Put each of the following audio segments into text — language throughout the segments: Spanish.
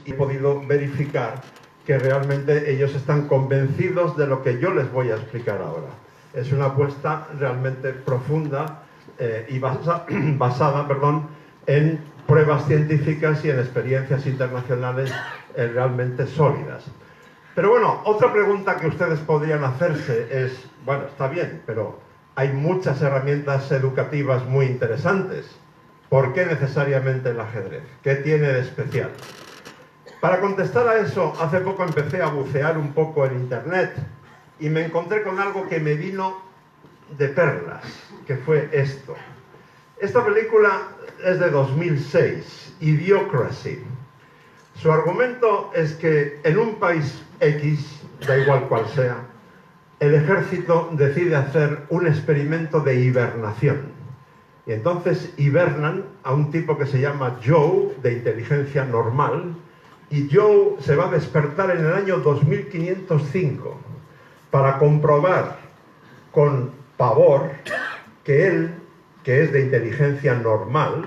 y he podido verificar que realmente ellos están convencidos de lo que yo les voy a explicar ahora. Es una apuesta realmente profunda y basada en pruebas científicas y en experiencias internacionales realmente sólidas. Pero bueno, otra pregunta que ustedes podrían hacerse es, bueno, está bien, pero hay muchas herramientas educativas muy interesantes. ¿Por qué necesariamente el ajedrez? ¿Qué tiene de especial? Para contestar a eso, hace poco empecé a bucear un poco en internet y me encontré con algo que me vino de perlas, que fue esto. Esta película es de 2006, Idiocracy. Su argumento es que en un país X, da igual cual sea, el ejército decide hacer un experimento de hibernación. Y entonces hibernan a un tipo que se llama Joe, de inteligencia normal, y Joe se va a despertar en el año 2505 para comprobar con pavor que él, que es de inteligencia normal,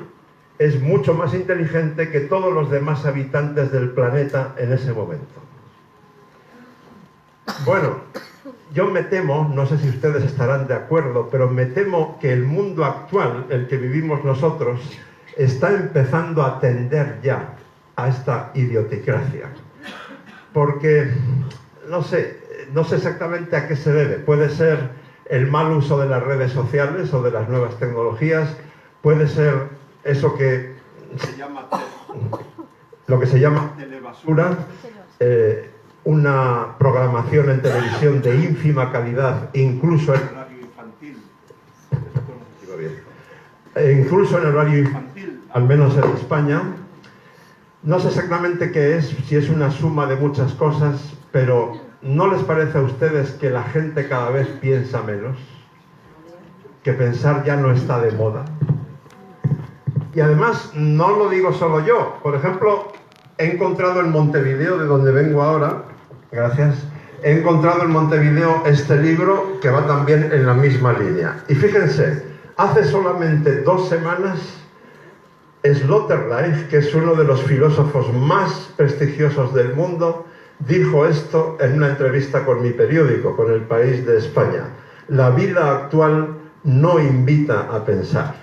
es mucho más inteligente que todos los demás habitantes del planeta en ese momento. Bueno, yo me temo, no sé si ustedes estarán de acuerdo, pero me temo que el mundo actual, el que vivimos nosotros, está empezando a tender ya a esta idioticracia. Porque, no sé exactamente a qué se debe. Puede ser el mal uso de las redes sociales o de las nuevas tecnologías, puede ser eso que se llama lo que se llama telebasura, una programación en televisión de ínfima calidad, incluso en horario infantil, al menos en España. No sé exactamente qué es, si es una suma de muchas cosas, pero ¿no les parece a ustedes que la gente cada vez piensa menos? Que pensar ya no está de moda. Y además, no lo digo solo yo. Por ejemplo, he encontrado en Montevideo, de donde vengo ahora, gracias, he encontrado en Montevideo este libro que va también en la misma línea. Y fíjense, hace solamente 2 semanas, Sloterdijk, que es uno de los filósofos más prestigiosos del mundo, dijo esto en una entrevista con mi periódico, con El País de España: la vida actual no invita a pensar.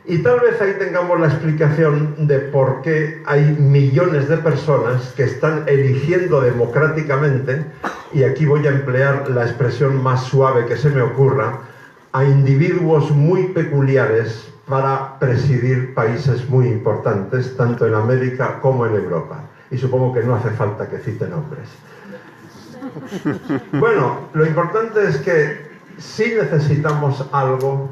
Y tal vez ahí tengamos la explicación de por qué hay millones de personas que están eligiendo democráticamente, y aquí voy a emplear la expresión más suave que se me ocurra, a individuos muy peculiares para presidir países muy importantes, tanto en América como en Europa. Y supongo que no hace falta que cite nombres. Bueno, lo importante es que sí necesitamos algo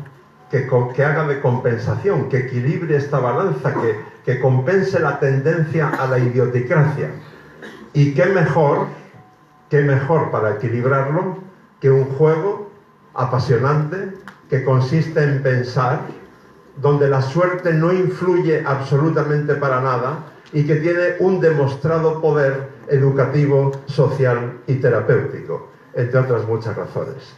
que haga de compensación, que equilibre esta balanza, que compense la tendencia a la idioticracia. Y qué mejor para equilibrarlo que un juego apasionante que consiste en pensar, donde la suerte no influye absolutamente para nada y que tiene un demostrado poder educativo, social y terapéutico, entre otras muchas razones.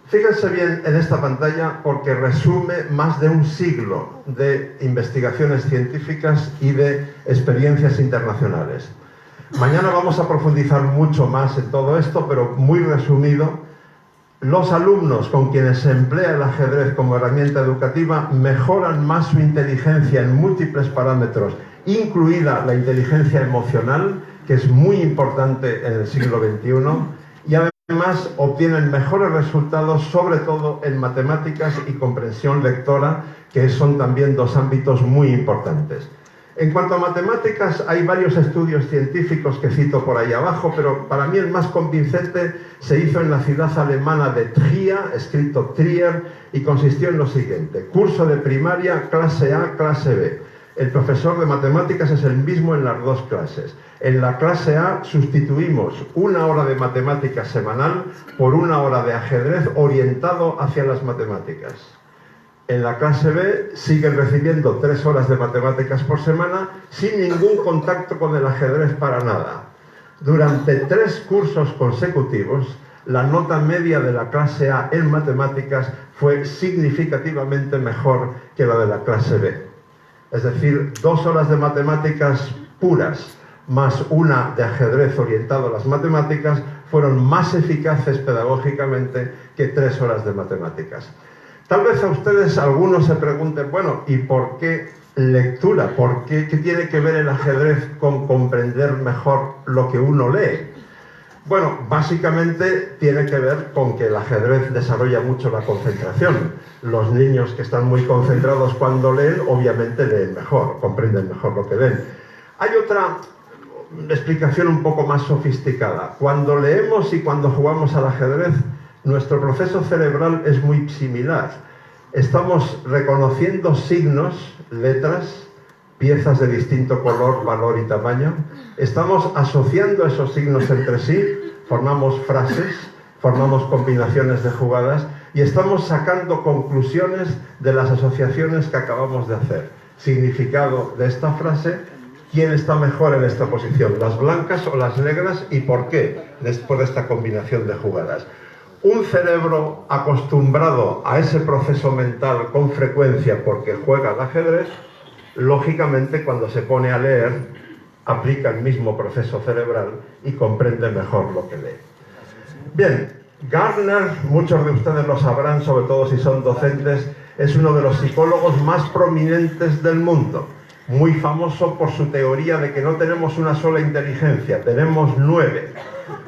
Fíjense bien en esta pantalla porque resume más de un siglo de investigaciones científicas y de experiencias internacionales. Mañana vamos a profundizar mucho más en todo esto, pero muy resumido. Los alumnos con quienes se emplea el ajedrez como herramienta educativa mejoran más su inteligencia en múltiples parámetros, incluida la inteligencia emocional, que es muy importante en el siglo XXI, y además obtienen mejores resultados, sobre todo en matemáticas y comprensión lectora, que son también 2 ámbitos muy importantes. En cuanto a matemáticas, hay varios estudios científicos que cito por ahí abajo, pero para mí el más convincente se hizo en la ciudad alemana de Trier, escrito Trier, y consistió en lo siguiente: curso de primaria, clase A, clase B. El profesor de matemáticas es el mismo en las 2 clases. En la clase A sustituimos 1 hora de matemáticas semanal por 1 hora de ajedrez orientado hacia las matemáticas. En la clase B siguen recibiendo 3 horas de matemáticas por semana sin ningún contacto con el ajedrez para nada. Durante 3 cursos consecutivos, la nota media de la clase A en matemáticas fue significativamente mejor que la de la clase B. Es decir, 2 horas de matemáticas puras más una de ajedrez orientado a las matemáticas, fueron más eficaces pedagógicamente que 3 horas de matemáticas. Tal vez a ustedes algunos se pregunten, bueno, ¿y por qué lectura? ¿Por qué tiene que ver el ajedrez con comprender mejor lo que uno lee? Bueno, básicamente tiene que ver con que el ajedrez desarrolla mucho la concentración. Los niños que están muy concentrados cuando leen, obviamente leen mejor, comprenden mejor lo que leen. Hay otra explicación un poco más sofisticada. Cuando leemos y cuando jugamos al ajedrez, nuestro proceso cerebral es muy similar. Estamos reconociendo signos, letras, piezas de distinto color, valor y tamaño. Estamos asociando esos signos entre sí, formamos frases, formamos combinaciones de jugadas y estamos sacando conclusiones de las asociaciones que acabamos de hacer. Significado de esta frase, quién está mejor en esta posición, las blancas o las negras y por qué, después de esta combinación de jugadas. Un cerebro acostumbrado a ese proceso mental con frecuencia porque juega al ajedrez, lógicamente cuando se pone a leer, aplica el mismo proceso cerebral y comprende mejor lo que lee. Bien, Gardner, muchos de ustedes lo sabrán, sobre todo si son docentes, es uno de los psicólogos más prominentes del mundo. Muy famoso por su teoría de que no tenemos una sola inteligencia, tenemos 9.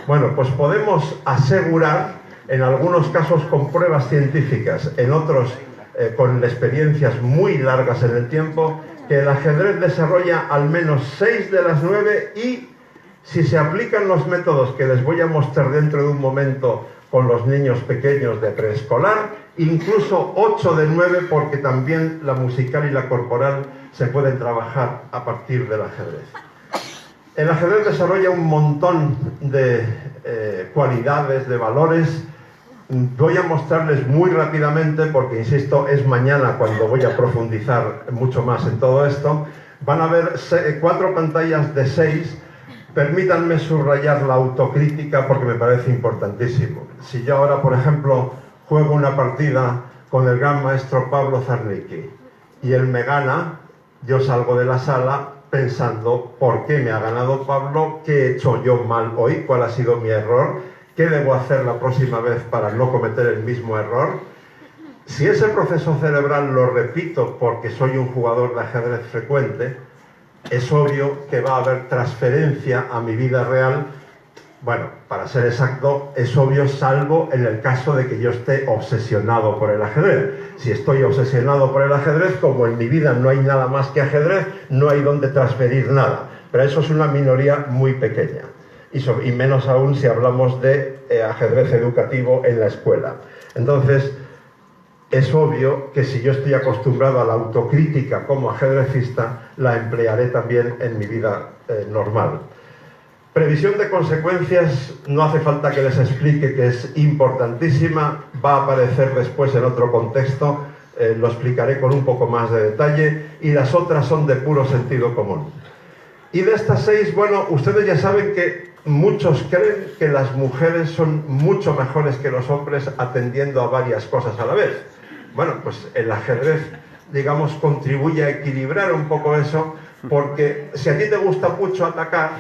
Bueno, pues podemos asegurar, en algunos casos con pruebas científicas, en otros con experiencias muy largas en el tiempo, que el ajedrez desarrolla al menos 6 de las 9 y si se aplican los métodos que les voy a mostrar dentro de un momento con los niños pequeños de preescolar, incluso 8 de 9 porque también la musical y la corporal se pueden trabajar a partir del ajedrez. El ajedrez desarrolla un montón de cualidades, de valores. Voy a mostrarles muy rápidamente porque, insisto, es mañana cuando voy a profundizar mucho más en todo esto. Van a ver 4 pantallas de 6. Permítanme subrayar la autocrítica porque me parece importantísimo. Si yo ahora, por ejemplo, juego una partida con el gran maestro Pablo Zarnicki y él me gana, yo salgo de la sala pensando por qué me ha ganado Pablo, qué he hecho yo mal hoy, cuál ha sido mi error, qué debo hacer la próxima vez para no cometer el mismo error. Si ese proceso cerebral lo repito porque soy un jugador de ajedrez frecuente, es obvio que va a haber transferencia a mi vida real. Bueno, para ser exacto, es obvio salvo en el caso de que yo esté obsesionado por el ajedrez. Si estoy obsesionado por el ajedrez, como en mi vida no hay nada más que ajedrez, no hay donde transferir nada. Pero eso es una minoría muy pequeña. Y menos aún si hablamos de ajedrez educativo en la escuela. Entonces, es obvio que si yo estoy acostumbrado a la autocrítica como ajedrecista, la emplearé también en mi vida normal. Previsión de consecuencias, no hace falta que les explique que es importantísima, va a aparecer después en otro contexto, lo explicaré con un poco más de detalle, y las otras son de puro sentido común. Y de estas 6, bueno, ustedes ya saben que muchos creen que las mujeres son mucho mejores que los hombres atendiendo a varias cosas a la vez. Bueno, pues el ajedrez, digamos, contribuye a equilibrar un poco eso, porque si a ti te gusta mucho atacar,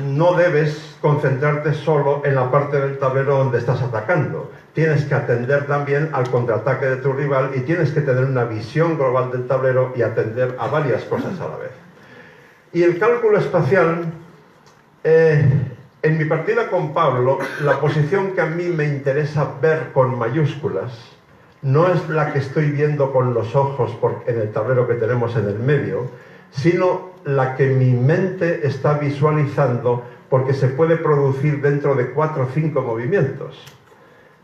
no debes concentrarte solo en la parte del tablero donde estás atacando. Tienes que atender también al contraataque de tu rival y tienes que tener una visión global del tablero y atender a varias cosas a la vez. Y el cálculo espacial, en mi partida con Pablo, la posición que a mí me interesa ver con mayúsculas no es la que estoy viendo con los ojos en el tablero que tenemos en el medio, sino la que mi mente está visualizando porque se puede producir dentro de 4 o 5 movimientos.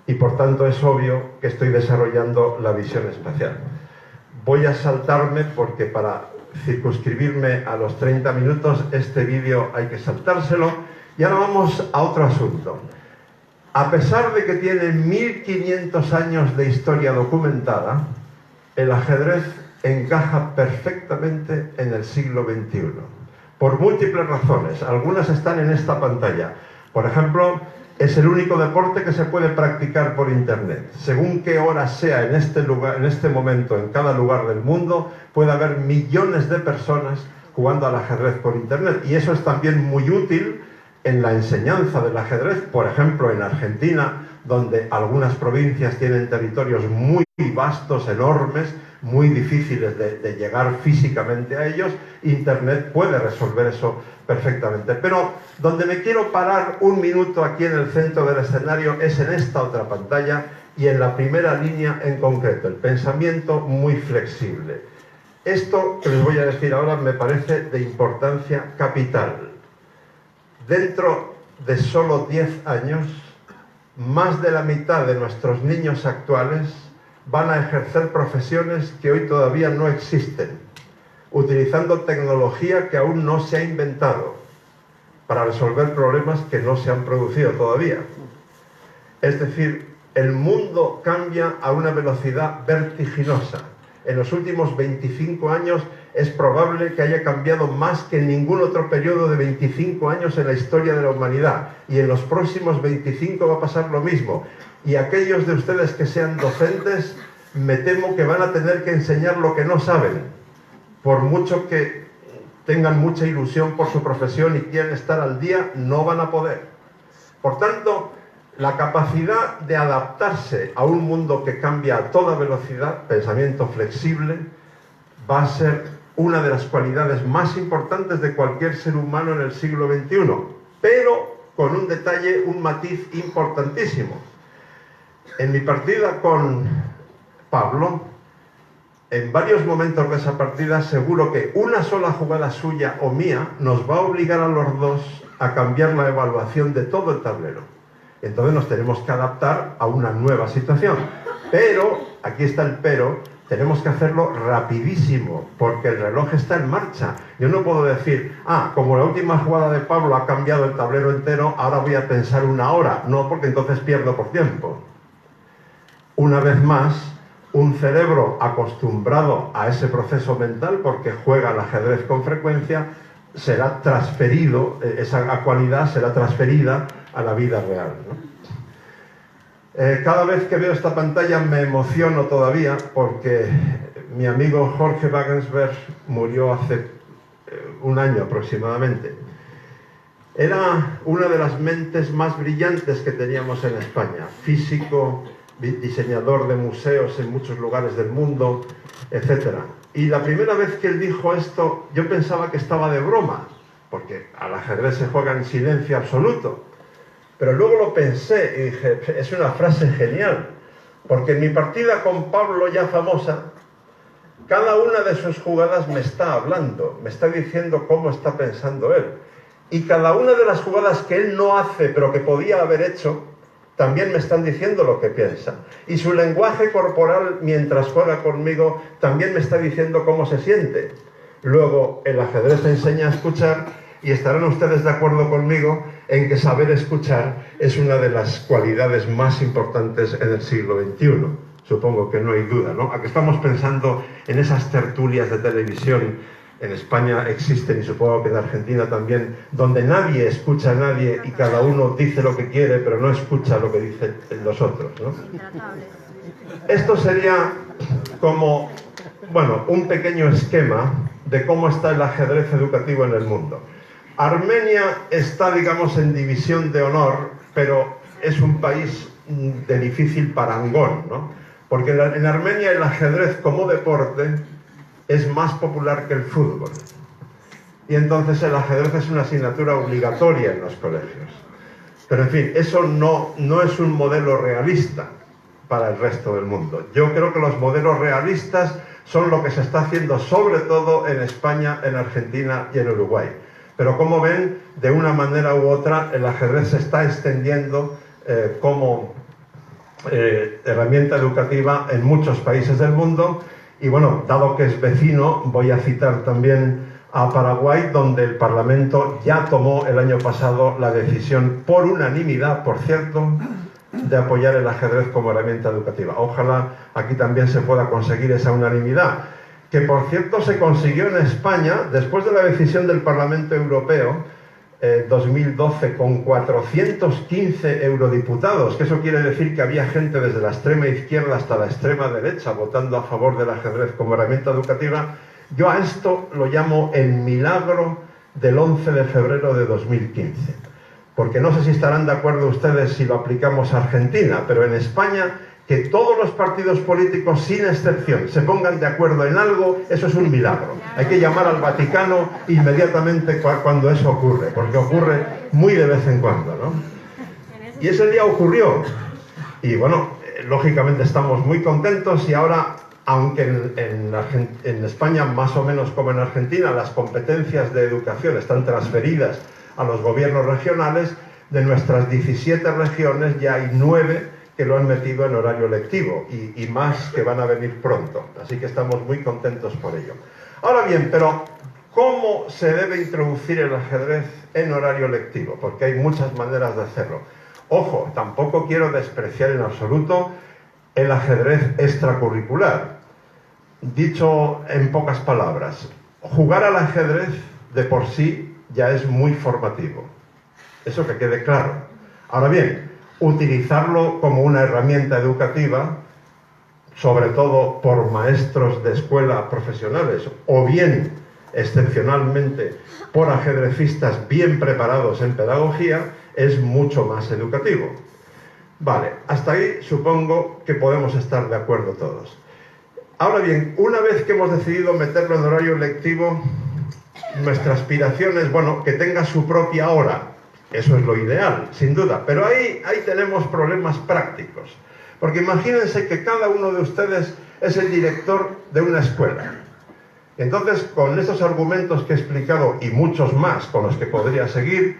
Y por tanto es obvio que estoy desarrollando la visión espacial. Voy a saltarme porque para circunscribirme a los 30 minutos este vídeo hay que saltárselo. Y ahora vamos a otro asunto. A pesar de que tiene 1500 años de historia documentada, el ajedrez encaja perfectamente en el siglo XXI, por múltiples razones. Algunas están en esta pantalla. Por ejemplo, es el único deporte que se puede practicar por internet. Según qué hora sea en este lugar, en este momento, en cada lugar del mundo, puede haber millones de personas jugando al ajedrez por internet. Y eso es también muy útil en la enseñanza del ajedrez, por ejemplo en Argentina, donde algunas provincias tienen territorios muy vastos, enormes, muy difíciles de llegar físicamente a ellos. Internet puede resolver eso perfectamente. Pero donde me quiero parar un minuto aquí en el centro del escenario es en esta otra pantalla y en la primera línea en concreto, el pensamiento muy flexible. Esto que les voy a decir ahora me parece de importancia capital. Dentro de solo 10 años, más de la mitad de nuestros niños actuales van a ejercer profesiones que hoy todavía no existen, utilizando tecnología que aún no se ha inventado para resolver problemas que no se han producido todavía. Es decir, el mundo cambia a una velocidad vertiginosa. En los últimos 25 años es probable que haya cambiado más que en ningún otro periodo de 25 años en la historia de la humanidad. Y en los próximos 25 va a pasar lo mismo. Y aquellos de ustedes que sean docentes, me temo que van a tener que enseñar lo que no saben. Por mucho que tengan mucha ilusión por su profesión y quieran estar al día, no van a poder. Por tanto, la capacidad de adaptarse a un mundo que cambia a toda velocidad, pensamiento flexible, va a ser una de las cualidades más importantes de cualquier ser humano en el siglo XXI, pero con un detalle, un matiz importantísimo. En mi partida con Pablo, en varios momentos de esa partida, seguro que una sola jugada suya o mía nos va a obligar a los dos a cambiar la evaluación de todo el tablero. Entonces nos tenemos que adaptar a una nueva situación. Pero, aquí está el pero, tenemos que hacerlo rapidísimo, porque el reloj está en marcha. Yo no puedo decir, como la última jugada de Pablo ha cambiado el tablero entero, ahora voy a pensar una hora. No, porque entonces pierdo por tiempo. Una vez más, un cerebro acostumbrado a ese proceso mental, porque juega al ajedrez con frecuencia, será transferido, esa cualidad será transferida a la vida real, ¿no? Cada vez que veo esta pantalla me emociono todavía, porque mi amigo Jorge Wagensberg murió hace un año aproximadamente. Era una de las mentes más brillantes que teníamos en España, físico, diseñador de museos en muchos lugares del mundo, etc. Y la primera vez que él dijo esto, yo pensaba que estaba de broma, porque al ajedrez se juega en silencio absoluto. Pero luego lo pensé y dije, es una frase genial, porque en mi partida con Pablo, ya famosa, cada una de sus jugadas me está hablando, me está diciendo cómo está pensando él. Y cada una de las jugadas que él no hace, pero que podía haber hecho, también me están diciendo lo que piensa. Y su lenguaje corporal, mientras juega conmigo, también me está diciendo cómo se siente. Luego, el ajedrez enseña a escuchar, y estarán ustedes de acuerdo conmigo en que saber escuchar es una de las cualidades más importantes en el siglo XXI. Supongo que no hay duda, ¿no? Aquí estamos pensando en esas tertulias de televisión. En España existen, y supongo que en Argentina también, donde nadie escucha a nadie y cada uno dice lo que quiere, pero no escucha lo que dicen los otros, ¿no? Esto sería como, bueno, un pequeño esquema de cómo está el ajedrez educativo en el mundo. Armenia está, digamos, en división de honor, pero es un país de difícil parangón, ¿no? Porque en Armenia el ajedrez como deporte es más popular que el fútbol. Y entonces el ajedrez es una asignatura obligatoria en los colegios. Pero en fin, eso no es un modelo realista para el resto del mundo. Yo creo que los modelos realistas son lo que se está haciendo sobre todo en España, en Argentina y en Uruguay. Pero como ven, de una manera u otra, el ajedrez se está extendiendo como herramienta educativa en muchos países del mundo. Y bueno, dado que es vecino, voy a citar también a Paraguay, donde el Parlamento ya tomó el año pasado la decisión, por unanimidad, por cierto, de apoyar el ajedrez como herramienta educativa. Ojalá aquí también se pueda conseguir esa unanimidad, que por cierto se consiguió en España después de la decisión del Parlamento Europeo 2012 con 415 eurodiputados, que eso quiere decir que había gente desde la extrema izquierda hasta la extrema derecha votando a favor del ajedrez como herramienta educativa. Yo a esto lo llamo el milagro del 11 de febrero de 2015. Porque no sé si estarán de acuerdo ustedes si lo aplicamos a Argentina, pero en España, que todos los partidos políticos, sin excepción, se pongan de acuerdo en algo, eso es un milagro. Hay que llamar al Vaticano inmediatamente cuando eso ocurre, porque ocurre muy de vez en cuando, ¿no? Y ese día ocurrió. Y bueno, lógicamente estamos muy contentos y ahora, aunque en España, más o menos como en Argentina, las competencias de educación están transferidas a los gobiernos regionales, de nuestras 17 regiones ya hay 9 que lo han metido en horario lectivo y más que van a venir pronto. Así que estamos muy contentos por ello. Ahora bien, pero ¿cómo se debe introducir el ajedrez en horario lectivo? Porque hay muchas maneras de hacerlo. Ojo, tampoco quiero despreciar en absoluto el ajedrez extracurricular. Dicho en pocas palabras, jugar al ajedrez de por sí ya es muy formativo. Eso que quede claro. Ahora bien, utilizarlo como una herramienta educativa, sobre todo por maestros de escuela profesionales, o bien, excepcionalmente, por ajedrecistas bien preparados en pedagogía, es mucho más educativo. Vale, hasta ahí supongo que podemos estar de acuerdo todos. Ahora bien, una vez que hemos decidido meterlo en horario lectivo, nuestra aspiración es, bueno, que tenga su propia hora. Eso es lo ideal, sin duda. Pero ahí tenemos problemas prácticos. Porque imagínense que cada uno de ustedes es el director de una escuela. Entonces, con estos argumentos que he explicado y muchos más con los que podría seguir,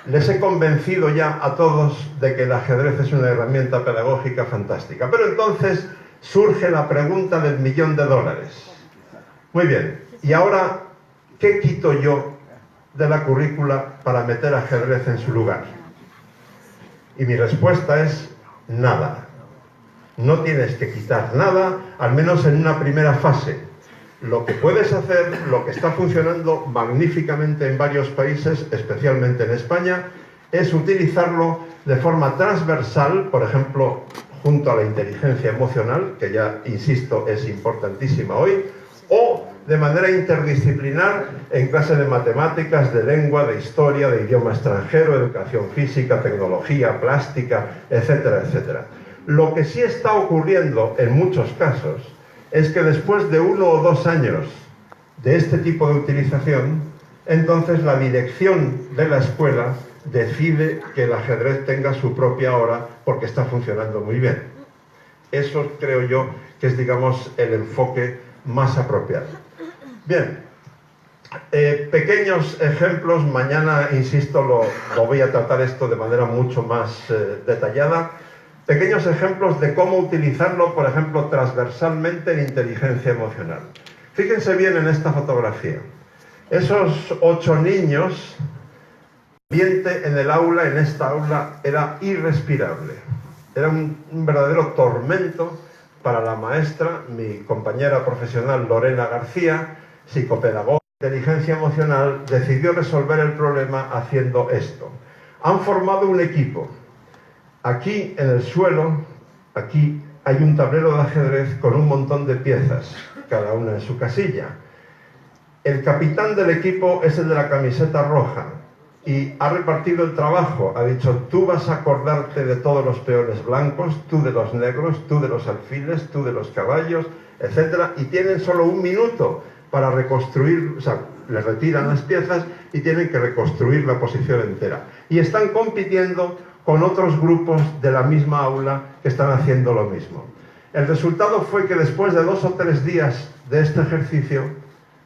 les he convencido ya a todos de que el ajedrez es una herramienta pedagógica fantástica. Pero entonces surge la pregunta del $1.000.000. Muy bien, y ahora, ¿qué quito yo de la currícula para meter ajedrez en su lugar? Y mi respuesta es nada. No tienes que quitar nada, al menos en una primera fase. Lo que puedes hacer, lo que está funcionando magníficamente en varios países, especialmente en España, es utilizarlo de forma transversal, por ejemplo, junto a la inteligencia emocional, que ya, insisto, es importantísima hoy, o de manera interdisciplinar en clase de matemáticas, de lengua, de historia, de idioma extranjero, educación física, tecnología, plástica, etcétera, etcétera. Lo que sí está ocurriendo en muchos casos es que después de 1 o 2 años de este tipo de utilización, entonces la dirección de la escuela decide que el ajedrez tenga su propia hora porque está funcionando muy bien. Eso creo yo que es, digamos, el enfoque más apropiado. Bien, pequeños ejemplos, mañana, insisto, lo voy a tratar esto de manera mucho más detallada. Pequeños ejemplos de cómo utilizarlo, por ejemplo, transversalmente en inteligencia emocional. Fíjense bien en esta fotografía. Esos 8 niños, el ambiente en el aula, en esta aula, era irrespirable. Era un verdadero tormento para la maestra, mi compañera profesional Lorena García, psicopedagoga de inteligencia emocional, decidió resolver el problema haciendo esto. Han formado un equipo. Aquí, en el suelo, aquí hay un tablero de ajedrez con un montón de piezas, cada una en su casilla. El capitán del equipo es el de la camiseta roja y ha repartido el trabajo. Ha dicho, tú vas a acordarte de todos los peones blancos, tú de los negros, tú de los alfiles, tú de los caballos, etc. Y tienen solo 1 minuto para reconstruir, o sea, les retiran las piezas y tienen que reconstruir la posición entera. Y están compitiendo con otros grupos de la misma aula que están haciendo lo mismo. El resultado fue que después de 2 o 3 días de este ejercicio,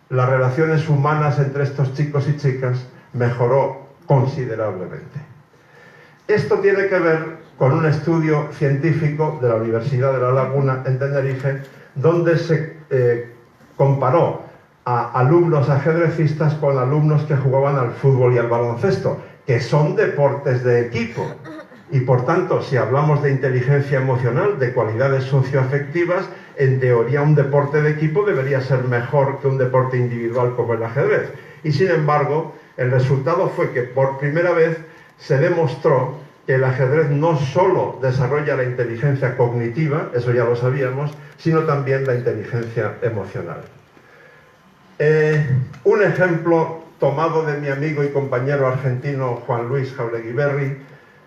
las relaciones humanas entre estos chicos y chicas mejoró considerablemente. Esto tiene que ver con un estudio científico de la Universidad de La Laguna en Tenerife, donde se comparó a alumnos ajedrecistas con alumnos que jugaban al fútbol y al baloncesto, que son deportes de equipo. Y por tanto, si hablamos de inteligencia emocional, de cualidades socioafectivas, en teoría un deporte de equipo debería ser mejor que un deporte individual como el ajedrez. Y sin embargo, el resultado fue que por primera vez se demostró que el ajedrez no solo desarrolla la inteligencia cognitiva, eso ya lo sabíamos, sino también la inteligencia emocional. Un ejemplo tomado de mi amigo y compañero argentino Juan Luis Jauregui Berri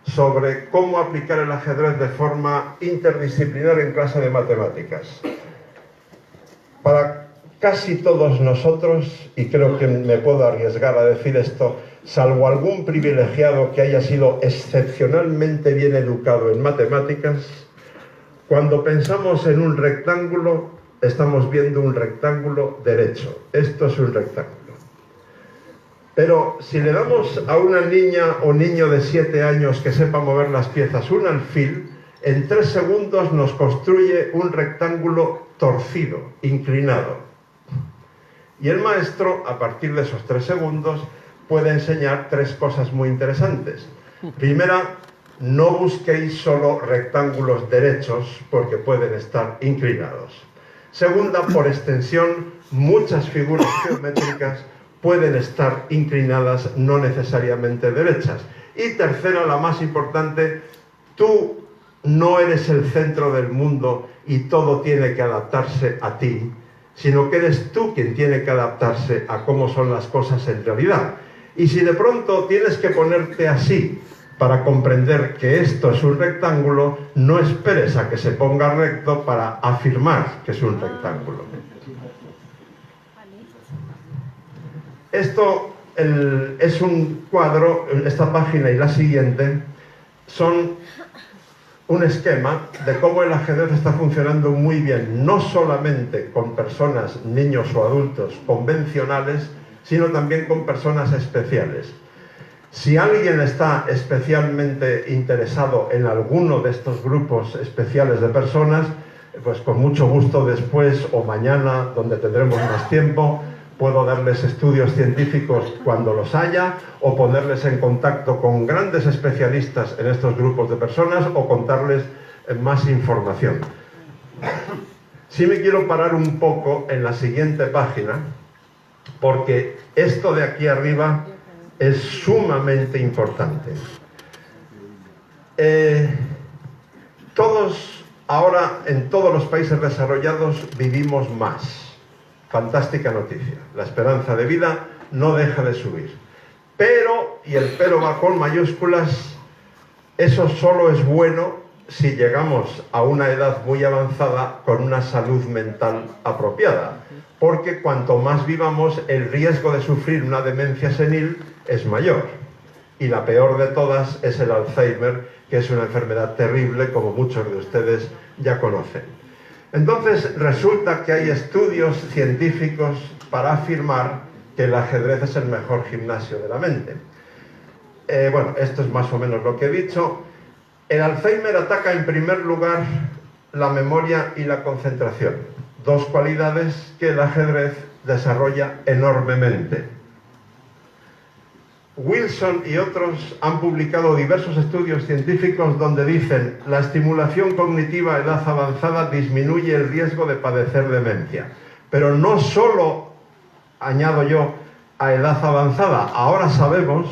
sobre cómo aplicar el ajedrez de forma interdisciplinar en clase de matemáticas. Para casi todos nosotros, y creo que me puedo arriesgar a decir esto, salvo algún privilegiado que haya sido excepcionalmente bien educado en matemáticas, cuando pensamos en un rectángulo, estamos viendo un rectángulo derecho. Esto es un rectángulo. Pero si le damos a una niña o niño de 7 años que sepa mover las piezas un alfil, en 3 segundos nos construye un rectángulo torcido, inclinado. Y el maestro, a partir de esos 3 segundos, puede enseñar 3 cosas muy interesantes. Primera, no busquéis solo rectángulos derechos porque pueden estar inclinados. Segunda, por extensión, muchas figuras geométricas pueden estar inclinadas, no necesariamente derechas. Y tercera, la más importante, tú no eres el centro del mundo y todo tiene que adaptarse a ti, sino que eres tú quien tiene que adaptarse a cómo son las cosas en realidad. Y si de pronto tienes que ponerte así para comprender que esto es un rectángulo, no esperes a que se ponga recto para afirmar que es un rectángulo. Esto es un cuadro, esta página y la siguiente son un esquema de cómo el ajedrez está funcionando muy bien, no solamente con personas, niños o adultos convencionales, sino también con personas especiales. Si alguien está especialmente interesado en alguno de estos grupos especiales de personas, pues con mucho gusto después o mañana, donde tendremos más tiempo, puedo darles estudios científicos cuando los haya, o ponerles en contacto con grandes especialistas en estos grupos de personas, o contarles más información. Sí me quiero parar un poco en la siguiente página, porque esto de aquí arriba es sumamente importante. Todos, ahora en todos los países desarrollados, vivimos más. Fantástica noticia. La esperanza de vida no deja de subir. Pero, y el pero va con mayúsculas, eso solo es bueno si llegamos a una edad muy avanzada con una salud mental apropiada. Porque cuanto más vivamos, el riesgo de sufrir una demencia senil es mayor. Y la peor de todas es el Alzheimer, que es una enfermedad terrible, como muchos de ustedes ya conocen. Entonces resulta que hay estudios científicos para afirmar que el ajedrez es el mejor gimnasio de la mente. Bueno, esto es más o menos lo que he dicho. El Alzheimer ataca en primer lugar la memoria y la concentración, 2 cualidades que el ajedrez desarrolla enormemente. Wilson y otros han publicado diversos estudios científicos donde dicen la estimulación cognitiva a edad avanzada disminuye el riesgo de padecer demencia. Pero no solo, añado yo, a edad avanzada. Ahora sabemos